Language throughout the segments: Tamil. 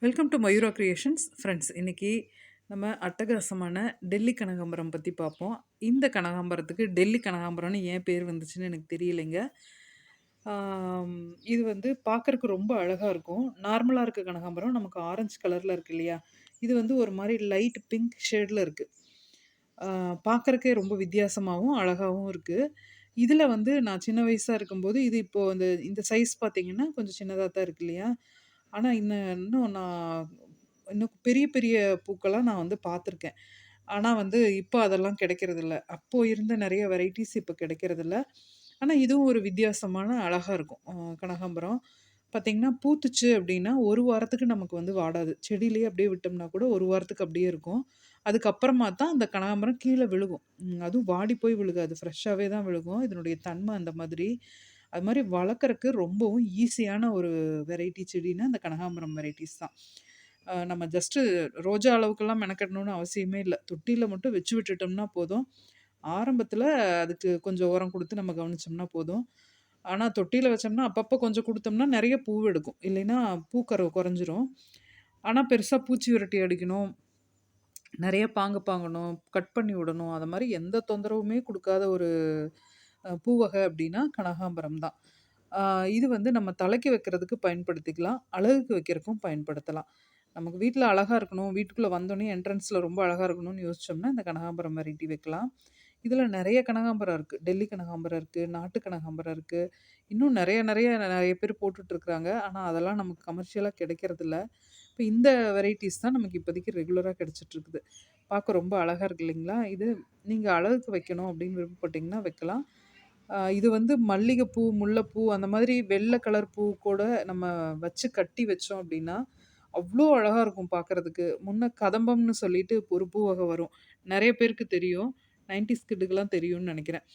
Welcome to Mayura creations friends. இன்னைக்கு நம்ம அட்டகாசமான டெல்லி கனகாம்பரம் பற்றி பார்ப்போம். இந்த கனகாம்பரத்துக்கு டெல்லி கனகாம்பரம்னு ஏன் பேர் வந்துச்சுன்னு எனக்கு தெரியலைங்க. ஆம், இது வந்து பார்க்கறக்கு ரொம்ப அழகாக இருக்கும். நார்மலாக இருக்க கனகாம்பரம் நமக்கு ஆரஞ்சு கலரில் இருக்கு இல்லையா? இது வந்து ஒரு மாதிரி லைட் பிங்க் ஷேடில் இருக்குது. பார்க்கறக்கே ரொம்ப வித்தியாசமாகவும் அழகாகவும் இருக்குது. இதில் வந்து நான் சின்ன வயசாக இருக்கும்போது இது இப்போது இந்த சைஸ் பார்த்தீங்கன்னா கொஞ்சம் சின்னதாக தான் இருக்கு இல்லையா? ஆனா, இன்னும் நான் இன்னும் பெரிய பெரிய பூக்களா நான் வந்து பார்த்துருக்கேன். ஆனா வந்து இப்ப அதெல்லாம் கிடைக்கிறதில்ல. அப்போ இருந்த நெறைய வெரைட்டீஸ் இப்ப கிடைக்கிறதில்ல. ஆனா இதுவும் ஒரு வித்தியாசமான அழகா இருக்கும். கனகாம்பரம் பார்த்தீங்கன்னா, பூத்துச்சு அப்டின்னா 1 வாரத்துக்கு நமக்கு வந்து வாடாது. செடியிலேயே அப்படியே விட்டோம்னா கூட 1 வாரத்துக்கு அப்படியே இருக்கும். அதுக்கப்புறமா தான் அந்த கனகாம்பரம் கீழ விழுகும். அதுவும் வாடி போய் விழுகாது. ஃப்ரெஷ்ஷாவே தான் விழுகும். இதனுடைய தன்மை அந்த மாதிரி. அது மாரி வளர்க்கறக்கு ரொம்பவும் ஈஸியான ஒரு வெரைட்டி செடின்னா, அந்த கனகாம்பரம் வெரைட்டீஸ் தான். நம்ம ஜஸ்ட்டு ரோஜா அளவுக்கெல்லாம் மெனக்கெடணும்னு அவசியமே இல்ல. தொட்டியில மட்டும் வச்சு விட்டுட்டோம்னா போதும். ஆரம்பத்தில அதுக்கு கொஞ்சம் உரம் குடுத்து நம்ம கவனிச்சோம்னா போதும். ஆனா தொட்டியில வச்சோம்னா, அப்பப்போ கொஞ்சம் குடுத்தோம்னா நெறைய பூ எடுக்கும். இல்லைன்னா பூக்கர கொறைஞ்சிரும். ஆனா பெருசா பூச்சி விரட்டி அடிக்கணும். நெறைய பாங்கு பாங்கணும், கட் பண்ணி விடணும். அது மாரி எந்த தொந்தரவுமே குடுக்காத ஒரு பூ வகை அப்டின்னா கனகாம்பரம் தான். ஆ இது வந்து நம்ம தலைக்கு வைக்கிறதுக்கு பயன்படுத்திக்கலாம். அழகுக்கு வைக்கிறக்கும் பயன்படுத்தலாம். நமக்கு வீட்ல அழகா இருக்கணும், வீட்டுக்குள்ள வந்தோனே என்ட்ரன்ஸ்ல ரொம்ப அழகா இருக்கணும்னு யோசிச்சோம்னா, இந்த கனகாம்பரம் வெரைட்டி வைக்கலாம். இதில நெறைய கனகாம்பரம் இருக்கு. டெல்லி கனகாம்பரம் இருக்கு, நாட்டு கனகாம்பரம் இருக்கு. இன்னும் நெறைய நெறைய நெறைய பேர் போட்டுட்ருக்காங்க. ஆனா, அதெல்லாம் நமக்கு கமர்ஷியலா கிடைக்கிறதில்ல. இப்ப இந்த வெரைட்டீஸ் தான் நமக்கு இப்போதைக்கு ரெகுலரா கிடைச்சிட்ருக்குது. பார்க்க ரொம்ப அழகா இருக்கு இல்லைங்களா? இது நீங்க அழகுக்கு வைக்கணும் அப்படின்னு விருப்பப்பட்டீங்கன்னா வைக்கலாம். இது வந்து மல்லிகைப்பூ, முல்லைப்பூ அந்த மாதிரி வெள்ள கலர் பூ கூட நம்ம வச்சு கட்டி வச்சோம் அப்படின்னா, அவ்ளோ அழகா இருக்கும் பார்க்கறதுக்கு. முன்ன கதம்பம்னு சொல்லிட்டு ஒரு பூ வகை வரும். நெறைய பேருக்கு தெரியும். 90ஸ் கிட்டுக்கெல்லாம் தெரியும்னு நெனைக்கிறேன்.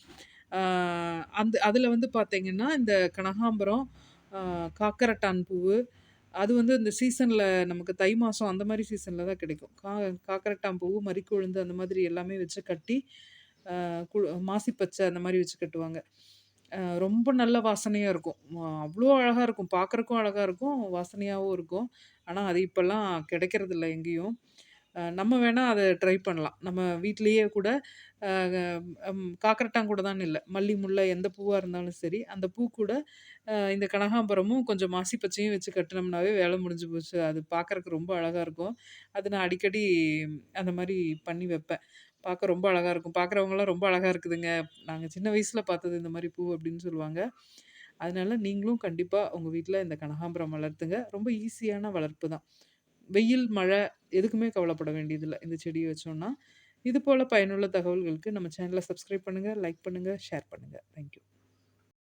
ஆ அதில வந்து பார்த்தீங்கன்னா, இந்த கனகாம்பரம், ஆ காக்கரட்டான் பூவு, அது வந்து இந்த சீசன்ல நமக்கு தை மாசம் அந்த மாரி சீசன்ல தான் கிடைக்கும். காக்கரட்டான் பூவு, மரிக்கொழுந்து அந்த மாதிரி எல்லாமே வச்சு கட்டி, அ கு மாசி பச்சை அந்த மாரி வச்சு கட்டுவாங்க. ரொம்ப நல்ல வாசனையா இருக்கும். அவ்ளோ அழகா இருக்கும். பார்க்கறக்கும் அழகா இருக்கும், வாசனையாவும் இருக்கும். ஆனா, அது இப்பலாம் கிடைக்கிறதில்ல எங்கேயும். நம்ம வேணா அத ட்ரை பண்ணலாம். நம்ம வீட்லயே கூட அ காக்கரட்டான் கூட தான்னு இல்ல. மல்லி, முல்லை எந்த பூவா இருந்தாலும் சரி, அந்த பூ கூட இந்த கனகாம்பரமும் கொஞ்சம் மாசி பச்சையும் வச்சு கட்டுனோம்னாவே வேலை முடிஞ்சு போச்சு. அது பார்க்கறக்கு ரொம்ப அழகா இருக்கும். அது நான் அடிக்கடி அந்த மாரி பண்ணி வைப்பேன். பார்க்க ரொம்ப அழகா இருக்கும். பார்க்குறவங்கலாம் ரொம்ப அழகா இருக்குதுங்க. நாங்க சின்ன வயசுல பார்த்தது இந்த மாரி பூ அப்படின்னு சொல்லுவாங்க. அதனால நீங்களும் கண்டிப்பா உங்க வீட்ல இந்த கனகாம்பரம் வளர்த்துங்க. ரொம்ப ஈஸியான வளர்ப்பு தான். வெயில், மழை எதுக்குமே கவலைப்பட வேண்டியதில்ல. இந்த செடிய வச்சோம்னா. இது போல பயனுள்ள தகவல்களுக்கு நம்ம சேனல சப்ஸ்கிரைப் பண்ணுங்க, லைக் பண்ணுங்க, ஷேர் பண்ணுங்க. Thank you.